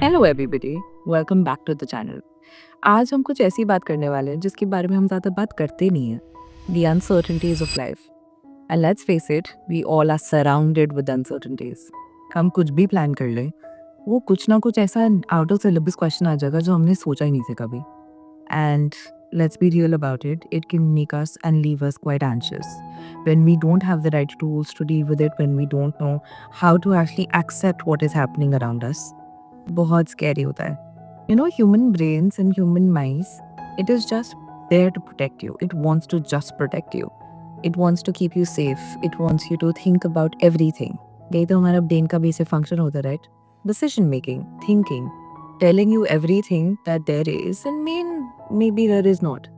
Hello everybody, welcome back to the channel. आज हम कुछ ऐसी बात करने वाले हैं जिसके बारे में हम ज़्यादा बात करते नहीं हैं, the uncertainties of life. And let's face it, we all are surrounded with uncertainties. हम कुछ भी प्लान कर लें, वो कुछ ना कुछ ऐसा आउट ऑफ सिलेबस क्वेश्चन आ जाएगा जो हमने सोचा ही नहीं था कभी। And let's be real about it, it can make us and leave us quite anxious when we don't have the right tools to deal with it, when we don't know how to actually accept what is happening around us. बहुत scary होता है. You know, human brains and human minds, it is just there to protect you. It wants to just protect you. It wants to keep you safe. It wants you to think about everything. यही तो हमारा brain का basic function होता है, right? Decision making, thinking, telling you everything that there is and maybe there is not.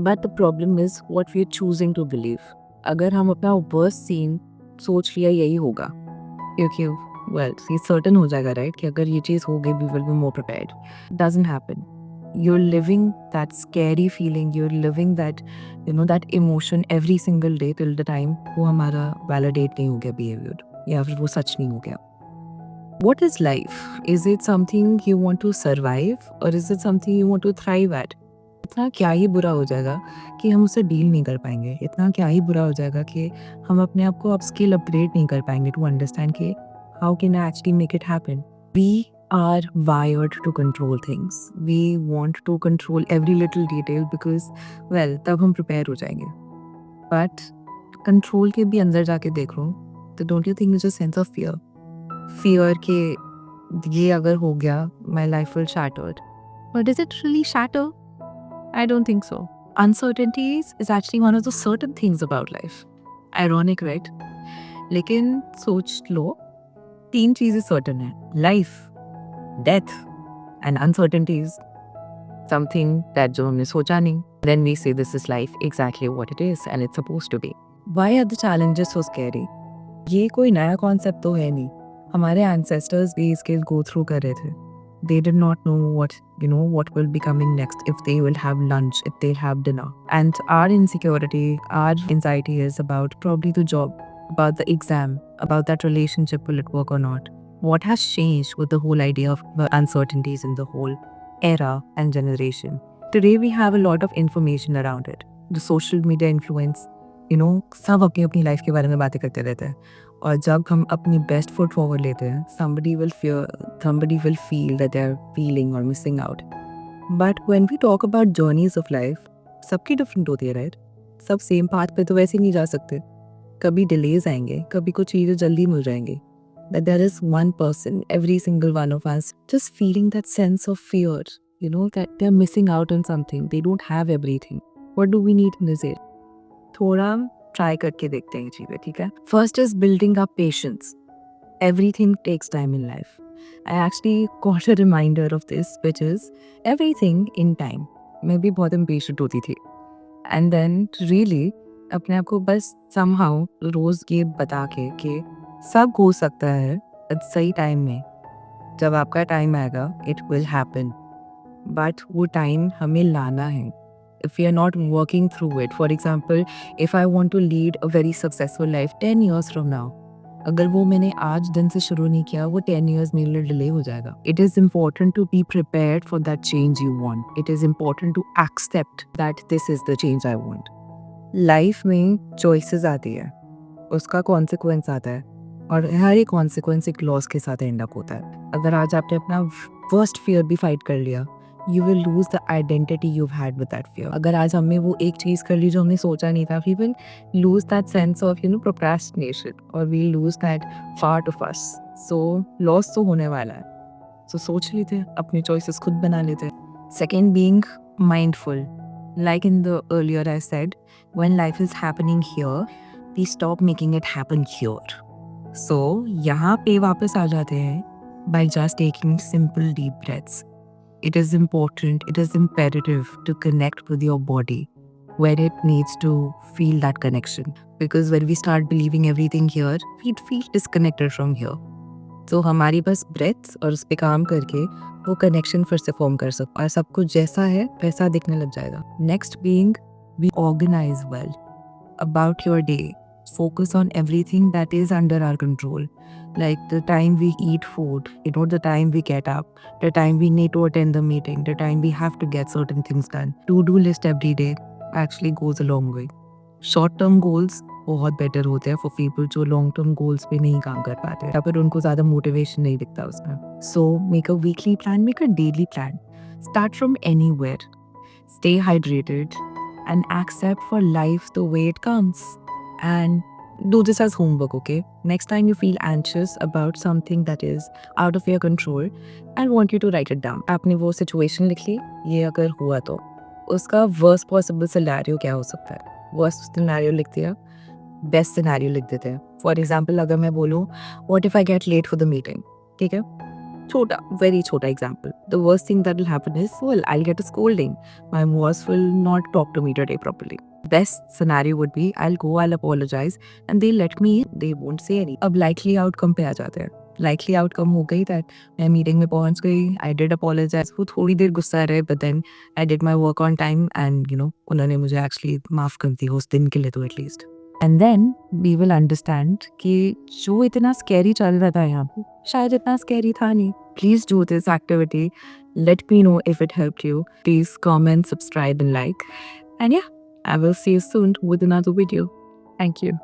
But the problem is what we are choosing to believe. अगर हम अपना worst scene सोच लिया यही होगा, क्योंकि well, ये certain हो जाएगा, right? कि अगर ये चीज़ हो गई, we will be more prepared. Doesn't happen. You're living that scary feeling. You're living that, that emotion every single day till the time वो हमारा validate नहीं हो गया behavior, या फिर वो सच नहीं हो गया. What is life? Is it something you want to survive or is it something you want to thrive at? इतना क्या ही बुरा हो जाएगा कि हम उससे डील नहीं कर पाएंगे, इतना क्या ही बुरा हो जाएगा कि हम अपने आप को अपस्किल अपग्रेड नहीं कर पाएंगे टू अंडरस्टैंड कि how can I actually make it happen. We are wired to control things. We want to control every little detail because well तब हम प्रिपेयर हो जाएंगे. बट कंट्रोल के भी अंदर जाके देखो तो don't you think is a sense of fear के ये अगर हो गया my life will shattered. But is it really shatter? I don't think so. Uncertainties is actually one of the certain things about life. Ironic, right? लेकिन सोच लो, 3 चीजें certain है: life, death, and uncertainties. Something that जो हमने सोचा नहीं. Then we say this is life, exactly what it is, and it's supposed to be. Why are the challenges so scary? ये कोई नया कॉन्सेप्ट तो है नहीं. हमारे ancestors भी इसके go through कर रहे थे. They did not know what will be coming next, if they will have lunch, if they'll have dinner. And our insecurity, our anxiety is about probably the job, about the exam, about that relationship, will it work or not. What has changed with the whole idea of the uncertainties in the whole era and generation? Today we have a lot of information around it. The social media influence, सब अपनी अपनी life के बारे में बातें करते रहते हैं. और जब हम अपनी बेस्ट फुट फॉरवर्ड लेते हैं, somebody will feel that they're feeling or missing out. But when we talk about journeys of life, सबकी डिफरेंट होती है, राइट? सब सेम पाथ पे तो वैसे नहीं जा सकते. कभी डिलेज आएंगे, कभी कुछ चीज़ें जल्दी मिल जाएंगी. That there is one person, every single one of us, just feeling that sense of fear, that they're missing out on something. They don't have everything. What do we need in this area? थोड़ा try करके देखते हैं चीज़ें, ठीक है? First is building up patience. Everything takes time in life. I actually got a reminder of this, which is everything in time. मैं भी बहुत impatient होती थी. And then really अपने आप को बस somehow रोज ये बता के कि सब हो सकता है सही टाइम में. जब आपका टाइम आएगा it will happen. But वो टाइम हमें लाना है. If we are not working through it, for example, if I want to lead a very successful life 10 years from now, अगर वो मैंने आज दिन से शुरू नहीं किया, वो 10 years मेरे लिए डिले हो जाएगा. It is important to be prepared for that change you want. It is important to accept that this is the change I want. Life में choices आती है, उसका consequence आता है, और हर एक consequence एक loss के साथ end up होता है. अगर आज आपने अपना worst fear भी fight कर लिया, you will lose the identity you've had with that fear. अगर आज हमने वो एक चीज़ कर ली जो हमने सोचा नहीं था, we will lose that sense of procrastination, or we'll lose that part of us. So loss तो होने वाला है. So सोच लेते हैं, अपनी choices खुद बना लेते हैं. Second, being mindful. Like in the earlier I said, when life is happening here, we stop making it happen here. So यहाँ पे वापस आ जाते हैं by just taking simple deep breaths. It is important, it is imperative to connect with your body when it needs to feel that connection. Because when we start believing everything here, we feel disconnected from here. So हमारी बस breaths और उस पे काम करके वो connection फिर से form कर सकते, और सब कुछ जैसा है वैसा दिखने लग जाएगा. Next being, we organize well about your day. focus on everything that is under our control. Like the time we eat food, the time we get up, the time we need to attend the meeting, the time we have to get certain things done. To-do list every day actually goes a long way. Short term goals बहुत better होते हैं for people जो long term goals पे नहीं काम कर पाते या फिर उनको ज़्यादा मोटिवेशन नहीं दिखता उसमें. So make a weekly plan, make a daily plan. Start from anywhere. Stay hydrated and accept for life the way it comes. And do this as homework, okay? Next time you feel anxious about something that is out of your control, I want you to write it down. आपने वो situation लिख ली, ये अगर हुआ तो उसका worst possible scenario क्या हो सकता है? Worst scenario लिख दिया, best scenario लिख देते हैं. For example, अगर मैं बोलूँ, what if I get late for the meeting? ठीक है? छोटा, very छोटा example. The worst thing that will happen is, well, I'll get a scolding. My boss will not talk to me today properly. Best scenario would be, I'll go, I'll apologize, and they'll let me in. They won't say anything. अब likely outcome पे आ जाते हैं. Likely outcome हो गई that मैं meeting में पहुंच गई, I did apologize. वो थोड़ी देर गुस्सा रहे, but then I did my work on time, and उन्होंने मुझे actually माफ कर दी उस दिन के लिए तो at least. And then we will understand कि जो इतना scary चल रहा था यहाँ पे शायद इतना scary था नहीं. Please do this activity. Let me know if it helped you. Please comment, subscribe and like. And yeah, I will see you soon with another video. Thank you.